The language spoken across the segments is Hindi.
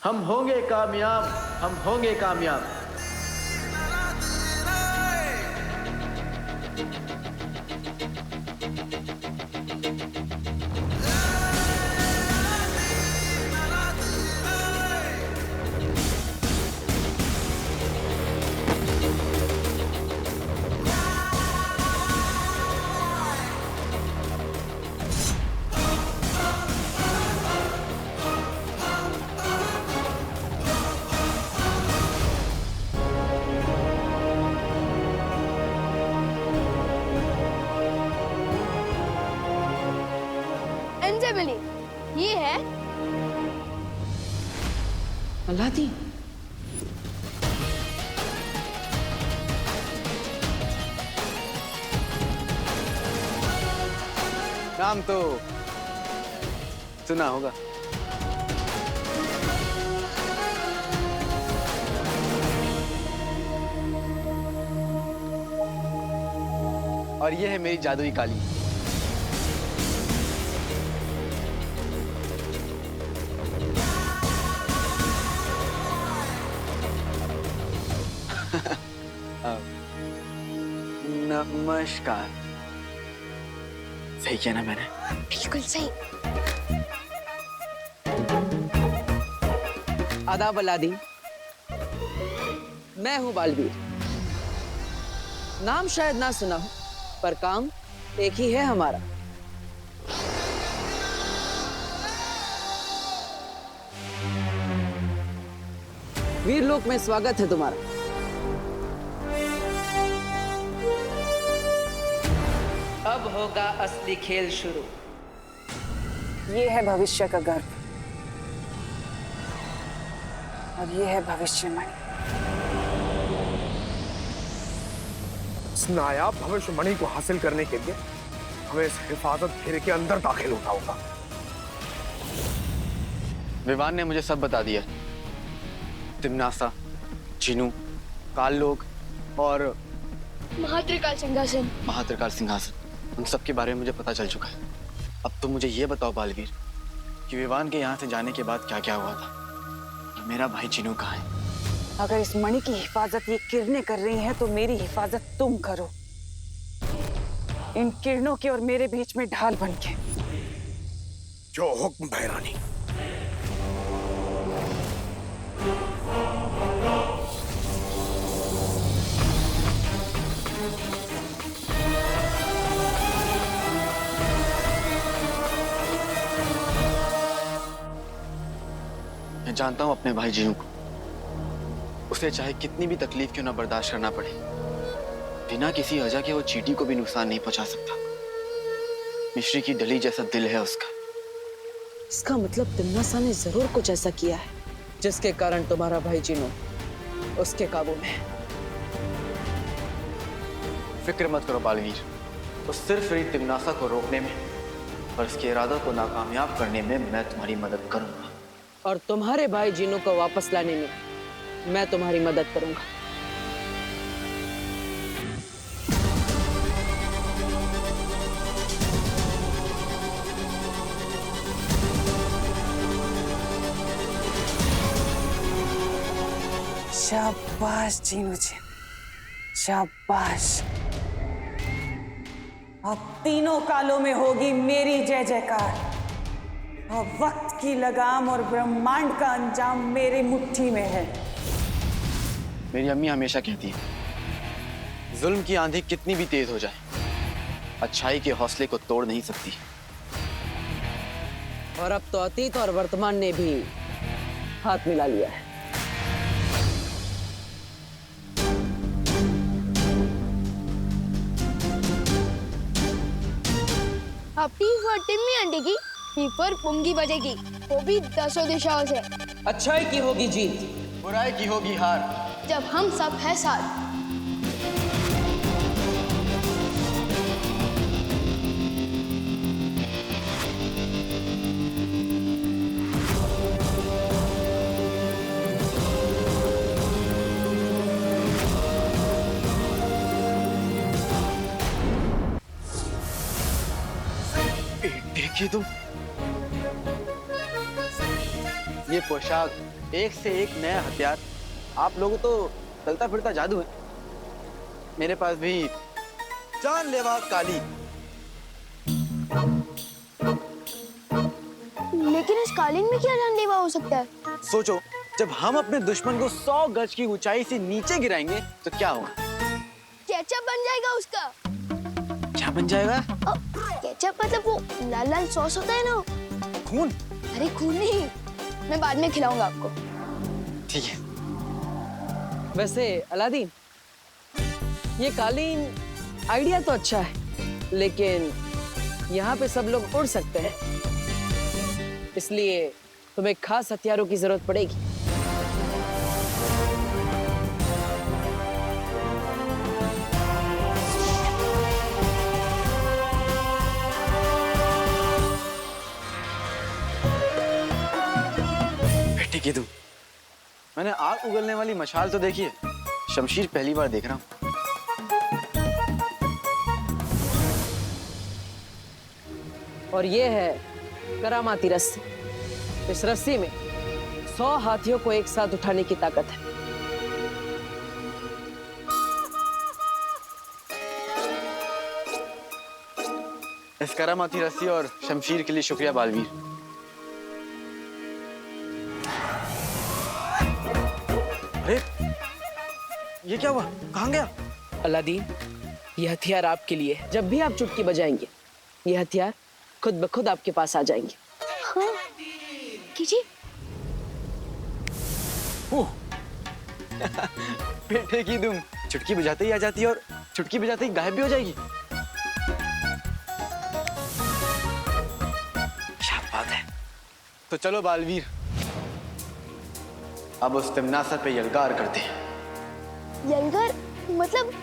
हम होंगे कामयाब, हम होंगे कामयाब। अंजलि, ये है अलादीन। नाम तो सुना होगा। और ये है मेरी जादुई काली। नमस्कार। सही किया ना मैंने? बिल्कुल सही। आदाब अलादीन, मैं हूं बालवीर। नाम शायद ना सुना हो, पर काम एक ही है हमारा। वीरलोक में स्वागत है तुम्हारा। अब होगा असली खेल शुरू। ये है भविष्य का गर्भ और ये है भविष्यवाणी। इस नायाब भविष्यवाणी को हासिल करने के लिए हमें इस हिफाजत घेरे के अंदर दाखिल होना होगा। विवान ने मुझे सब बता दिया। तिम्नासा, चिनू, काल लोग और महात्रिकाल सिंहासन। महात्रिकाल सिंहासन, उन सब के बारे में मुझे पता चल चुका है। अब तुम मुझे ये बताओ बालवीर कि विवान के यहाँ से जाने के बाद क्या क्या हुआ था और मेरा भाई चिनू कहाँ है? अगर इस मणि की हिफाजत ये किरणें कर रही हैं तो मेरी हिफाजत तुम करो, इन किरणों के और मेरे बीच में ढाल बन के। जो हुक्म भैरानी। मैं जानता हूं अपने भाई जीनू को। उसे चाहे कितनी भी तकलीफ क्यों ना बर्दाश्त करना पड़े, बिना किसी वजह के वो चींटी को भी नुकसान नहीं पहुंचा सकता। मिश्री की डली जैसा दिल है उसका। इसका मतलब तिम्नासा ने जरूर कुछ ऐसा किया है जिसके कारण तुम्हारा भाई चिनू उसके काबू में है। फिक्र मत करो बालवीर, तो सिर्फ मेरी तिम्नासा को रोकने में और इसके इरादों को नाकामयाब करने में मैं तुम्हारी मदद करूंगा। और तुम्हारे भाई जीनू को वापस लाने में मैं तुम्हारी मदद करूंगा। शाबाश जीनू जी, शाबाश। अब तीनों कालों में होगी मेरी जय जयकार। अब वक्त की लगाम और ब्रह्मांड का अंजाम मेरी मुट्ठी में है। मेरी अम्मी हमेशा कहती है, जुल्म की आंधी कितनी भी तेज हो जाए, अच्छाई के हौसले को तोड़ नहीं सकती। और अब तो अतीत और वर्तमान ने भी हाथ मिला लिया है। अब टी फॉर टिम्मी आंटी की, टी फॉर पुंगी बजेगी, वो भी 10 दिशाओं से। अच्छाई की होगी जीत, बुराई की होगी हार, जब हम सब है साथ। देखिए तुम, ये पोशाक एक से एक नया हथियार। आप लोगों तो चलता फिरता जादू है। मेरे पास भी जानलेवा काली। लेकिन इस कालीन में क्या जानलेवा हो सकता है? सोचो, जब हम अपने दुश्मन को 100 गज की ऊंचाई से नीचे गिराएंगे तो क्या होगा? केचप बन जाएगा उसका। क्या बन जाएगा? केचप मतलब वो लाल लाल सॉस होता है ना। खून? अरे खून नहीं, मैं बाद में खिलाऊंगा आपको। ठीक है। वैसे अलादीन, ये कालीन आइडिया तो अच्छा है, लेकिन यहाँ पे सब लोग उड़ सकते हैं, इसलिए तुम्हें खास हथियारों की जरूरत पड़ेगी। बेटी की तुम, मैंने आग उगलने वाली मशाल तो देखी है, शमशीर पहली बार देख रहा हूँ। और ये है करामाती रस्सी। इस रस्सी में 100 हाथियों को एक साथ उठाने की ताकत है। इस करामाती रस्सी और शमशीर के लिए शुक्रिया बालवीर। अरे ये क्या हुआ? कहाँ गया? अलादीन, ये हथियार आपके लिए है। जब भी आप चुटकी बजाएंगे, ये हथियार खुद ब खुद आपके पास आ जाएंगे। हाँ, कीजिए। बेटे की तुम, चुटकी बजाते ही आ जाती है और चुटकी बजाते ही गायब भी हो जाएगी। क्या बात है। तो चलो बालवीर, अब उस तिमनासा पे यलगार करते हैं। यलगार मतलब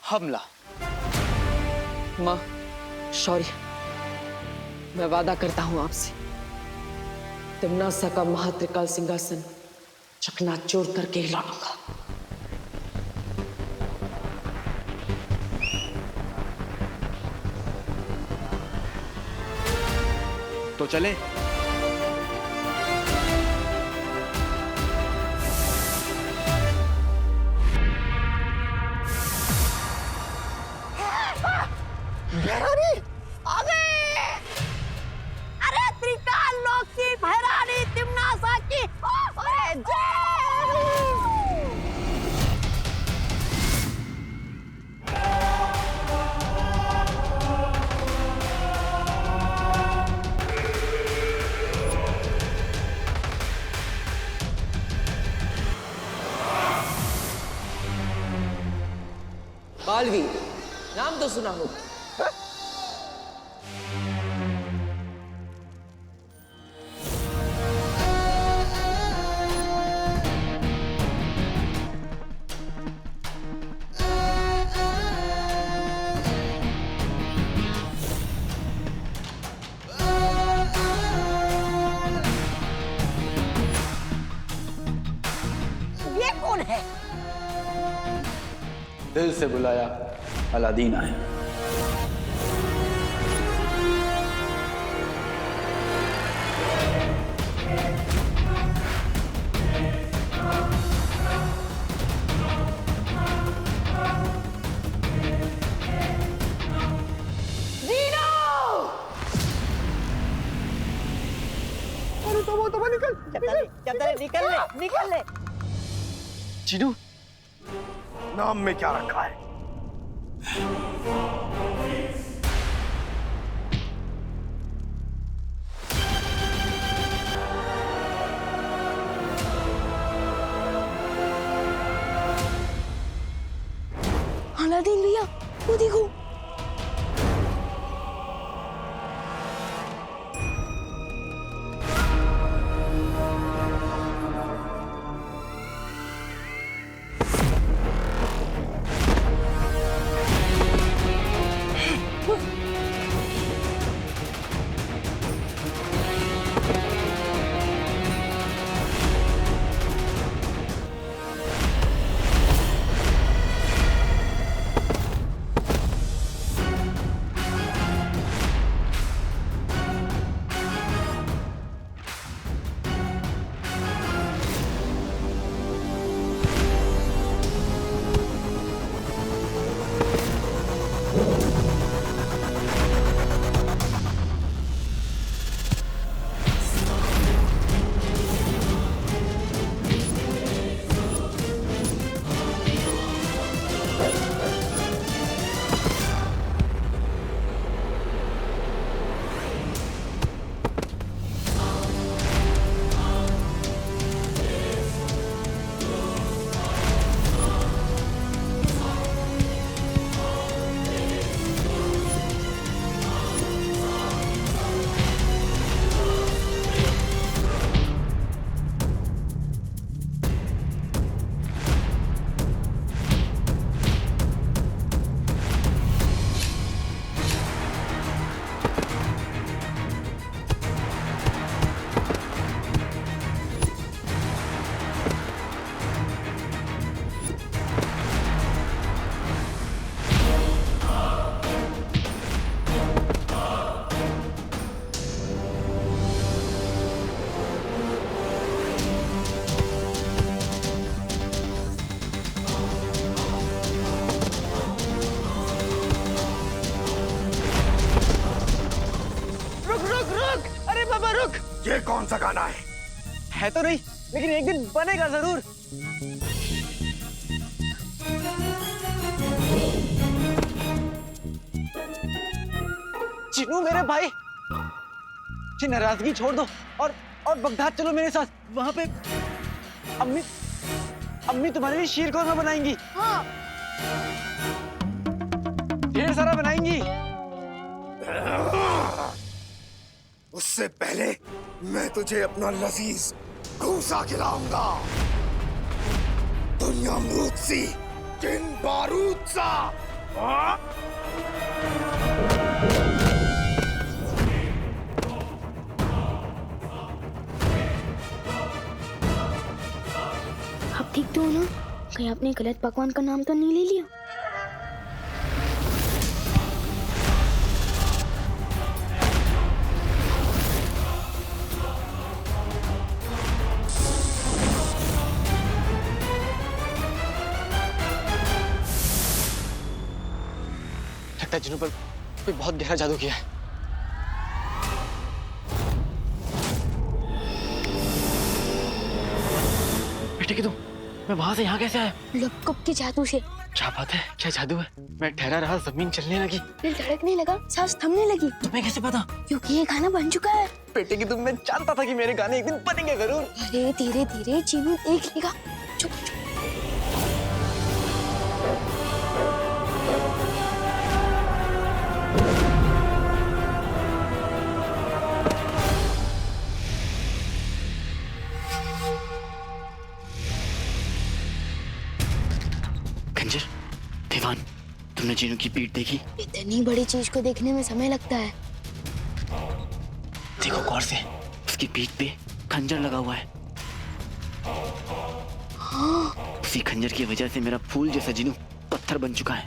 हमला। माँ, शौर्य, मैं वादा करता हूं आपसे, तिमनासा का महात्रिकाल सिंहासन चकनाचूर करके ही लौटूंगा। तो चले। अरे त्रिकाल लोक की भैरानी तिमनासा की अरे जय। बालवीर, नाम तो सुना होगा। ये कौन है? दिल से बुलाया अलादीन आया। निकल ले। चीनू, नाम में क्या रखा है? अलादीन भैया, वो देखो। ये कौन सा गाना है तो नहीं, लेकिन एक दिन बनेगा जरूर। चिनू मेरे भाई, ये नाराजगी छोड़ दो और बगदाद चलो मेरे साथ। वहां पे अम्मी तुम्हारे लिए शीर कौरमा बनाएंगी। हाँ। ढेर सारा बनाएंगी। उससे पहले मैं तुझे अपना लजीज घूसा खिलाऊंगा। दुनिया अमरूद सी, जिन बारूद सा। आप ठीक तो हो ना? कहीं आपने गलत पकवान का नाम तो नहीं ले लिया? लगता है जिन्हों पर कोई बहुत गहरा जादू किया है। बेटे की तुम, मैं वहां से यहाँ कैसे आया? लपकप के जादू से। क्या बात है, क्या जादू है? मैं ठहरा रहा, जमीन चलने लगी, दिल धड़कने लगा, सांस थमने लगी। तुम्हें कैसे पता? क्योंकि ये गाना बन चुका है। बेटे की तुम, मैं जानता था कि मेरे गाने एक दिन बनेंगे जरूर। अरे धीरे धीरे चीनू देख लेगा। चुप चुप। खंजर, दीवान, तुमने जीनू की पीठ देखी? इतनी बड़ी चीज को देखने में समय लगता है। देखो गौर से, उसकी पीठ पे खंजर लगा हुआ है। हाँ। उसी खंजर की वजह से मेरा फूल जैसा जीनू पत्थर बन चुका है।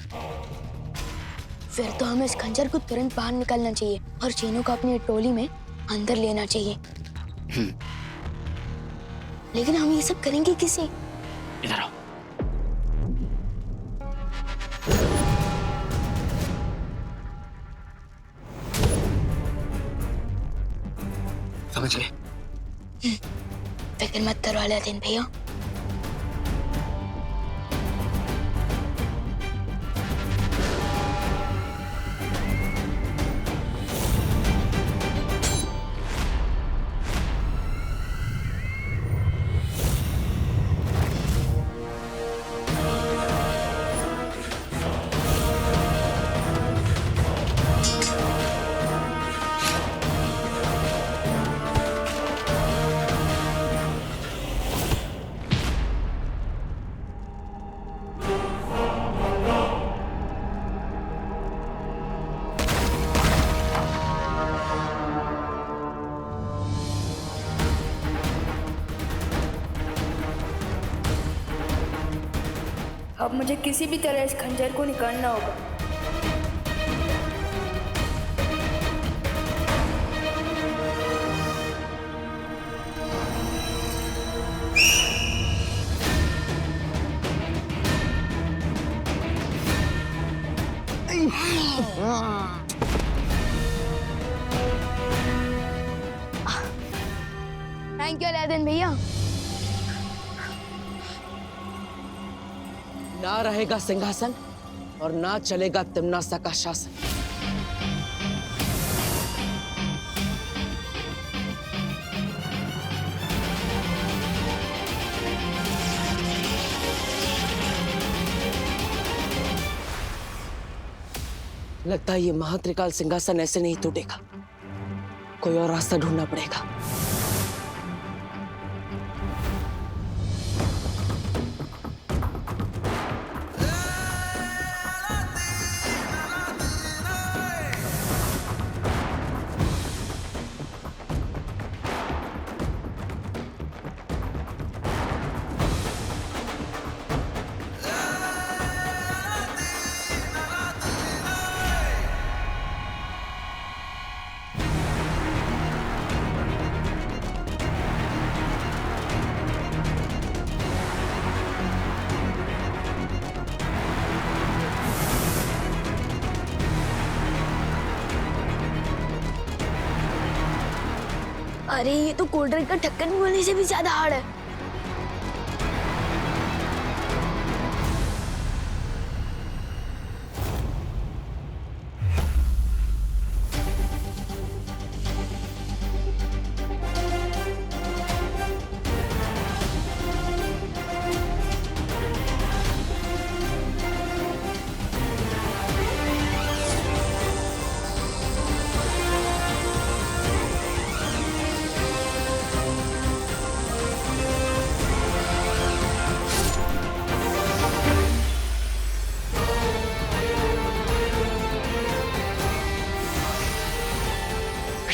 फिर तो हमें इस खंजर को तुरंत बाहर निकालना चाहिए और चीनू को अपनी टोली में अंदर लेना चाहिए। लेकिन हम ये सब करेंगे किसे? इधर आओ। समझ गए? फिक्र मत करो अलादीन भैया। अब मुझे किसी भी तरह इस खंजर को निकालना होगा। थैंक यू अलादीन भैया। ना रहेगा सिंहासन और ना चलेगा तिम्नासा का शासन। लगता है ये महात्रिकाल सिंहासन ऐसे नहीं टूटेगा, कोई और रास्ता ढूंढना पड़ेगा। अरे ये तो कोल्ड ड्रिंक का ढक्कन बोलने से भी ज्यादा हार्ड है।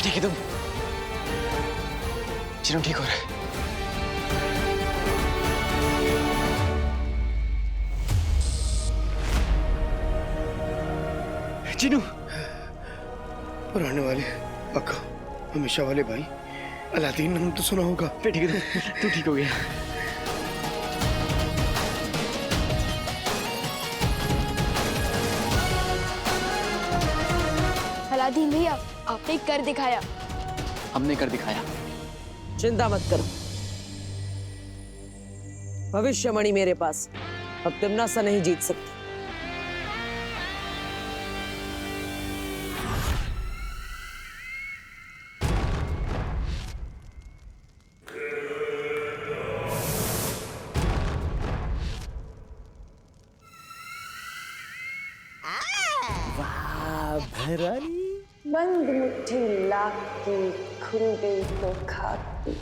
ठीक है तुम? चिनू ठीक हो रहा है? चिनू, पुराने वाले अक्का, हमेशा वाले भाई, अलादीन नाम तो सुना होगा। ठीक है तू ठीक हो गया? अलादीन भैया, आपने कर दिखाया। हमने कर दिखाया। चिंता मत करो, भविष्यमणि मेरे पास, अब तिमना सा नहीं जीत सकती। बंद मुट्ठी लाख की खुल गई तो खाती।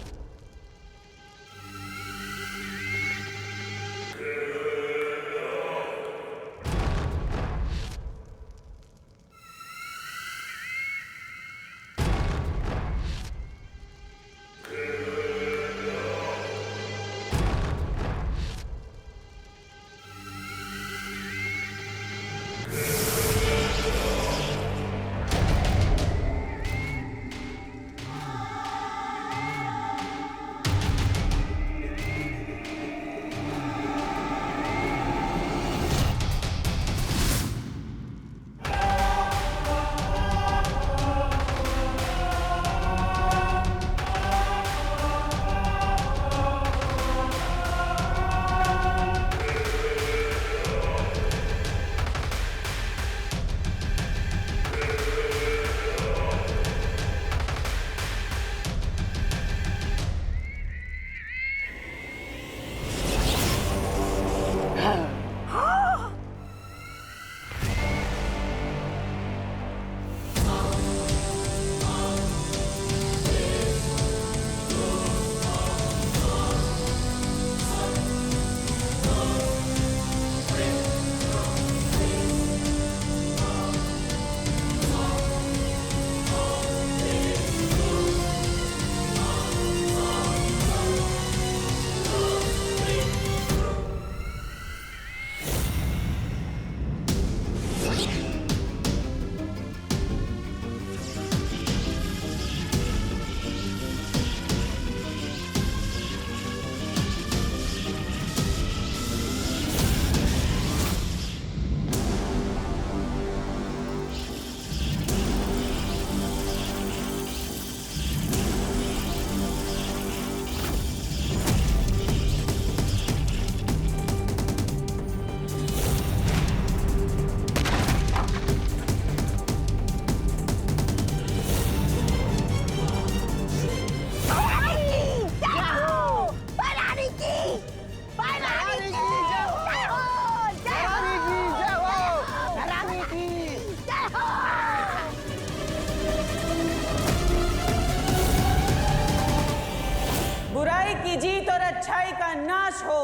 बुराई की जीत और अच्छाई का नाश हो।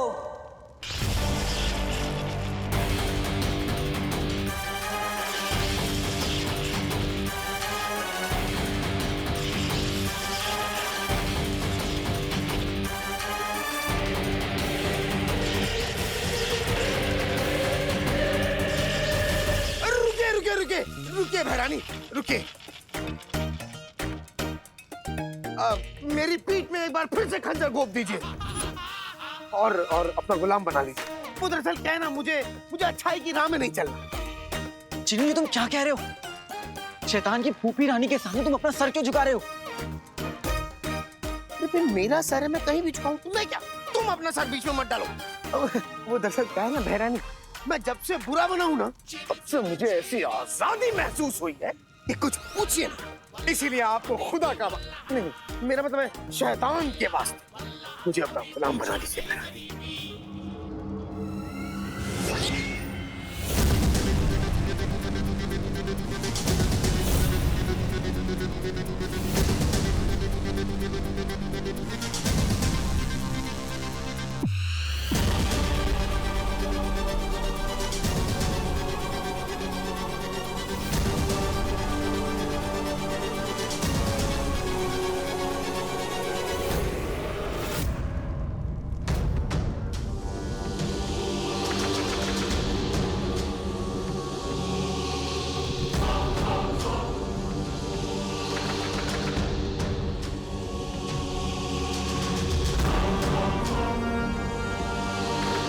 रुकिए भैरानी, रुकिए। मेरी पीठ में एक बार फिर से खंजर घोंप दीजिए और अपना गुलाम बना लीजिए। वो दरअसल क्या है ना, मुझे अच्छाई की राह में नहीं चलना। चिनू, ये तुम क्या कह रहे हो? शैतान की फूफी रानी के सामने तुम अपना सर क्यों झुका रहे हो? पे मेरा सर है, मैं कहीं भी झुकाऊं तो मैं क्या, तुम अपना सर बीच में मत डालो। वो दरअसल क्या है ना बहरानी, मैं जब से बुरा बना हूं ना तब से मुझे ऐसी आजादी महसूस हुई है कि कुछ पूछिए ना। इसीलिए आपको खुदा का नहीं, मेरा मतलब है शैतान के वास्ते मुझे अपना गुलाम बना दीजिए बहरानी।